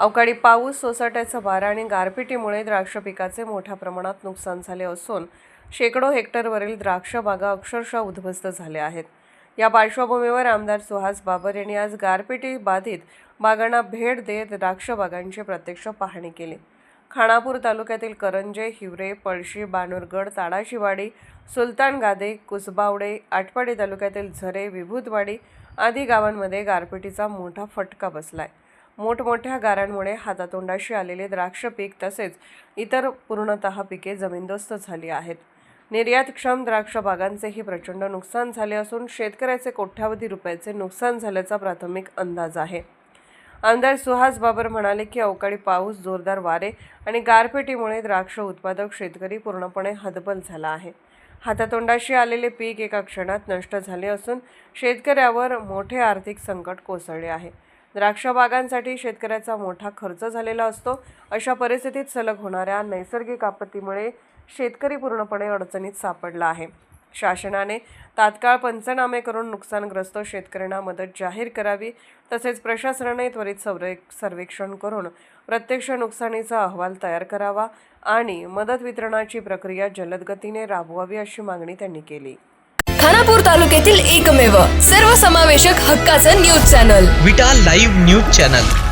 अवकाळी पाऊस, सोसाट्याचा वारा आणि गारपिटीमुळे द्राक्ष पिकाचे मोठ्या प्रमाणात नुकसान झाले असून शेकडो हेक्टरवरील द्राक्ष बागा अक्षरशः उद्ध्वस्त झाल्या आहेत। या पार्श्वभूमीवर आमदार सुहास बाबर यांनी आज गारपिटी बाधित बागांना भेट देत द्राक्ष बागांची प्रत्यक्ष पाहणी केली। खानापूर तालुक्यातील करंजे, हिवरे, पळशी, बानुरगड, ताडाशीवाडी, सुलतान गादे, कुसबावडे, आटपाडी तालुक्यातील झरे, विभूतवाडी आदी गावांमध्ये गारपिटीचा मोठा फटका बसलाय। मोठमोठ्या गारांमुळे हातातोंडाशी आलेले द्राक्ष पीक तसेच इतर पूर्णतः पिके जमीनदोस्त झाली आहेत। निर्यातक्षम द्राक्ष बागांचेही प्रचंड नुकसान झाले असून शेतकऱ्याचे कोट्यावधी रुपयाचे नुकसान झाल्याचा प्राथमिक अंदाज आहे। आमदार सुहास बाबर म्हणाले की अवकाळी पाऊस, जोरदार वारे आणि गारपिटीमुळे द्राक्ष उत्पादक शेतकरी पूर्णपणे हतबल झाला आहे। हातातोंडाशी आलेले पीक एका क्षणात नष्ट झाले असून शेतकऱ्यावर मोठे आर्थिक संकट कोसळले आहे। द्राक्ष बागांसाठी शेतकऱ्याचा मोठा खर्च झालेला असतो। अशा परिस्थितीत सलग होणाऱ्या नैसर्गिक आपत्तीमुळे शेतकरी पूर्णपणे अडचणीत सापडला आहे। शासनाने तात्काळ पंचनामे करून नुकसानग्रस्त शेतकऱ्यांना मदत जाहीर करावी, तसेच प्रशासनाने त्वरित सर्वेक्षण करून प्रत्यक्ष नुकसानीचा अहवाल तयार करावा आणि मदत वितरणाची प्रक्रिया जलद गतीने राबवावी अशी मागणी त्यांनी केली। खानापूर तालुक्यातील एकमेव सर्वसमावेशक हक्काचं न्यूज चॅनल विटा लाईव्ह न्यूज चॅनल।